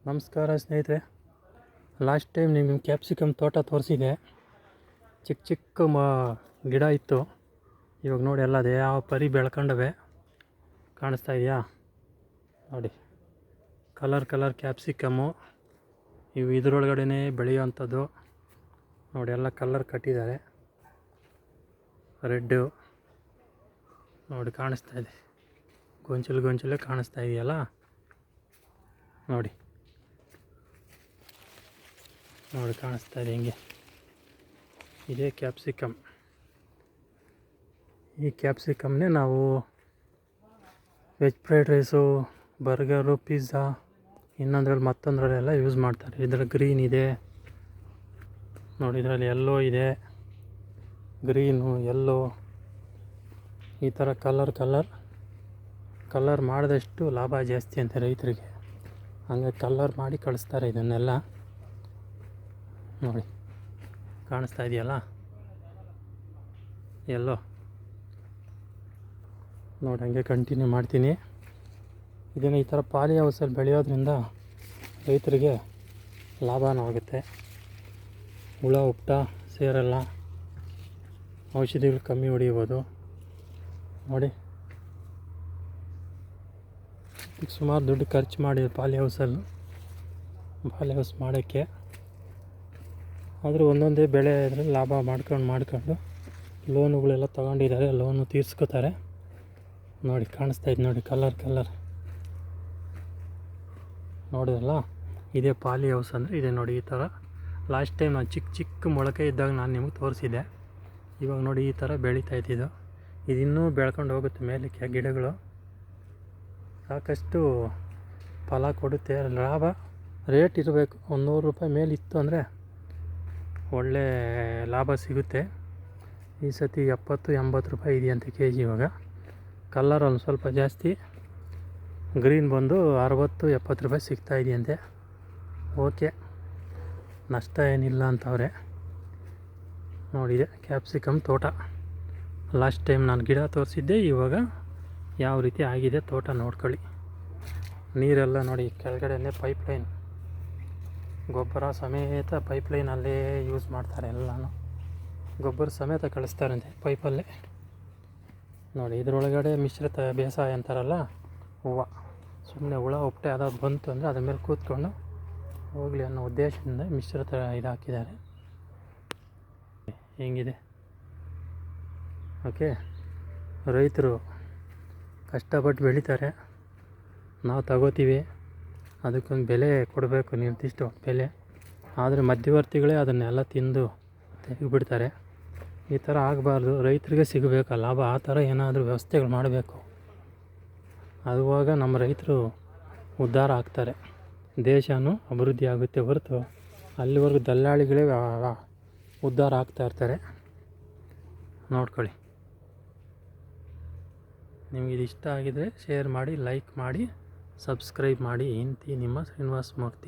ನಮಸ್ಕಾರ ಸ್ನೇಹಿತರೆ. Last time ನಿಮಗೆ ಕ್ಯಾಪ್ಸಿಕಮ್ ತೋಟ ತೋರಿಸಿದೆ. ಚಿಕ್ಕ ಚಿಕ್ಕ ಗಿಡ ಇತ್ತು. ಇವಾಗ ನೋಡಿ ಎಲ್ಲ ಅದು ಯಾವ ಪರಿ ಬೆಳ್ಕೊಂಡವೆ ಕಾಣಿಸ್ತಾ ಇದೆಯಾ ನೋಡಿ. ಕಲರ್ ಕ್ಯಾಪ್ಸಿಕಮ್ಮು ಇವು ಇದರೊಳಗಡೆ ಬೆಳೆಯುವಂಥದ್ದು ನೋಡಿ. ಎಲ್ಲ ಕಲರ್ ಕಟ್ಟಿದ್ದಾರೆ. ರೆಡ್ಡು ನೋಡಿ ಕಾಣಿಸ್ತಾ ಇದೆ. ಗೊಂಚಲು ಕಾಣಿಸ್ತಾ ಇದೆಯಲ್ಲ ನೋಡಿ ಕಾಣಿಸ್ತಾ ಇದೆ. ಹಿಂಗೆ ಇದೇ ಕ್ಯಾಪ್ಸಿಕಮ್. ಈ ಕ್ಯಾಪ್ಸಿಕಮ್ನೇ ನಾವು veg fried rice, burger, pizza ಇನ್ನೊಂದ್ರಲ್ಲಿ ಮತ್ತೊಂದರಲ್ಲೆಲ್ಲ ಯೂಸ್ ಮಾಡ್ತಾರೆ. ಇದರಲ್ಲಿ ಗ್ರೀನ್ ಇದೆ ನೋಡಿ, ಇದರಲ್ಲಿ ಯೆಲ್ಲೋ ಇದೆ, ಗ್ರೀನು, ಯೆಲ್ಲೋ, ಈ ಥರ ಕಲರ್ ಮಾಡಿದಷ್ಟು ಲಾಭ ಜಾಸ್ತಿ ಅಂತ ರೈತರಿಗೆ. ಹಂಗೆ ಕಲರ್ ಮಾಡಿ ಕಳಿಸ್ತಾರೆ ಇದನ್ನೆಲ್ಲ ನೋಡಿ. ಕಾಣಿಸ್ತಾ ಇದೆಯಲ್ಲ ಎಲ್ಲೋ ನೋಡಿ. ಹಂಗೆ ಕಂಟಿನ್ಯೂ ಮಾಡ್ತೀನಿ. ಇದನ್ನು ಈ ಥರ ಪಾಲಿ ಹೌಸಲ್ಲಿ ಬೆಳೆಯೋದ್ರಿಂದ ರೈತರಿಗೆ ಲಾಭನೂ ಆಗುತ್ತೆ. ಹುಳ ಉಪ್ಟ ಸೇರಲ್ಲ, ಔಷಧಿಗಳು ಕಮ್ಮಿ ಹೊಡಿಬೋದು ನೋಡಿ. ಈಗ ಸುಮಾರು ದುಡ್ಡು ಖರ್ಚು ಮಾಡಿ ಪಾಲಿ ಹೌಸ್ ಮಾಡೋಕ್ಕೆ. ಆದರೂ ಒಂದೊಂದೇ ಬೆಳೆ ಇದರಲ್ಲಿ ಲಾಭ ಮಾಡ್ಕೊಂಡು ಲೋನುಗಳೆಲ್ಲ ತೊಗೊಂಡಿದ್ದಾರೆ, ಲೋನು ತೀರಿಸ್ಕೋತಾರೆ ನೋಡಿ. ಕಾಣಿಸ್ತಾ ಇದೆ ನೋಡಿ, ಕಲರ್ ನೋಡಿದ್ರಲ್ಲ. ಇದೇ ಪಾಲಿ ಹೌಸ್ ಅಂದರೆ ಇದೆ ನೋಡಿ. ಈ ಥರ ಲಾಸ್ಟ್ ಟೈಮ್ ನಾನು ಚಿಕ್ಕ ಮೊಳಕೆ ಇದ್ದಾಗ ನಾನು ನಿಮಗೆ ತೋರಿಸಿದ್ದೆ. ಇವಾಗ ನೋಡಿ ಈ ಥರ ಬೆಳೀತಾ ಇದ್ದಿದ್ದು. ಇದು ಇನ್ನೂ ಬೆಳ್ಕೊಂಡು ಹೋಗುತ್ತೆ ಮೇಲಕ್ಕೆ. ಗಿಡಗಳು ಸಾಕಷ್ಟು ಫಲ ಕೊಡುತ್ತೆ. ಲಾಭ ರೇಟ್ ಇರಬೇಕು. 100 ರೂಪಾಯಿ ಮೇಲಿತ್ತು ಅಂದರೆ ಒಳ್ಳೆ ಲಾಭ ಸಿಗುತ್ತೆ. ಈ ಸತಿ 70-80 ರೂಪಾಯಿ ಇದೆಯಂತೆ ಕೆಜಿ. ಇವಾಗ ಕಲ್ಲರ್ ಒಂದು ಸ್ವಲ್ಪ ಜಾಸ್ತಿ, ಗ್ರೀನ್ ಬಂದು 60-70 ರೂಪಾಯಿ ಸಿಗ್ತಾ ಇದೆಯಂತೆ. ಓಕೆ, ನಷ್ಟ ಏನಿಲ್ಲ ಅಂತವ್ರೆ. ನೋಡಿದೆ ಕ್ಯಾಪ್ಸಿಕಮ್ ತೋಟ. ಲಾಸ್ಟ್ ಟೈಮ್ ನಾನು ಗಿಡ ತೋರಿಸಿದ್ದೆ. ಇವಾಗ ಯಾವ ರೀತಿ ಆಗಿದೆ ತೋಟ ನೋಡ್ಕೊಳ್ಳಿ. ನೀರೆಲ್ಲ ನೋಡಿ ಕೆಳಗಡೆನೇ ಪೈಪ್ಲೈನ್, ಗೊಬ್ಬರ ಸಮೇತ ಪೈಪ್ಲೈನಲ್ಲೇ ಯೂಸ್ ಮಾಡ್ತಾರೆ. ಎಲ್ಲನೂ ಗೊಬ್ಬರ ಸಮೇತ ಕಳಿಸ್ತಾರಂತೆ ಪೈಪಲ್ಲೇ ನೋಡಿ. ಇದರೊಳಗಡೆ ಮಿಶ್ರಿತ ಬೇಸಾಯ ಅಂತಾರಲ್ಲ, ಹೂವು ಸುಮ್ಮನೆ ಹುಳ ಉಪ್ಟೆ ಅದಾದ್ರು ಬಂತು ಅಂದರೆ ಅದ್ರ ಮೇಲೆ ಕೂತ್ಕೊಂಡು ಹೋಗಲಿ ಅನ್ನೋ ಉದ್ದೇಶದಿಂದ ಮಿಶ್ರಿತ ಇದು ಹಾಕಿದ್ದಾರೆ. ಹೆಂಗಿದೆ ಓಕೆ. ರೈತರು ಕಷ್ಟಪಟ್ಟು ಬೆಳೀತಾರೆ, ನಾವು ತಗೋತೀವಿ, ಅದಕ್ಕೊಂದು ಬೆಲೆ ಕೊಡಬೇಕು, ನಿರ್ದಿಷ್ಟ ಬೆಲೆ. ಆದರೆ ಮಧ್ಯವರ್ತಿಗಳೇ ಅದನ್ನೆಲ್ಲ ತಿಂದು ತೆಗೆದುಬಿಡ್ತಾರೆ. ಈ ಥರ ಆಗಬಾರ್ದು. ರೈತರಿಗೆ ಸಿಗಬೇಕು ಲಾಭ. ಆ ಥರ ಏನಾದರೂ ವ್ಯವಸ್ಥೆಗಳು ಮಾಡಬೇಕು. ಆವಾಗ ನಮ್ಮ ರೈತರು ಉದ್ಧಾರ ಆಗ್ತಾರೆ, ದೇಶನೂ ಅಭಿವೃದ್ಧಿ ಆಗುತ್ತೆ ಹೊರತು ಅಲ್ಲಿವರೆಗೂ ದಲ್ಲಾಳಿಗಳೇ ಉದ್ಧಾರ ಆಗ್ತಾಯಿರ್ತಾರೆ. ನೋಡ್ಕೊಳ್ಳಿ. ನಿಮಗೆ ಇದು ಇಷ್ಟ ಆಗಿದರೆ ಶೇರ್ ಮಾಡಿ, ಲೈಕ್ ಮಾಡಿ, ಸಬ್ಸ್ಕ್ರೈಬ್ ಮಾಡಿ. ನಿಮ್ಮ ಶ್ರೀನಿವಾಸ ಮೂರ್ತಿ.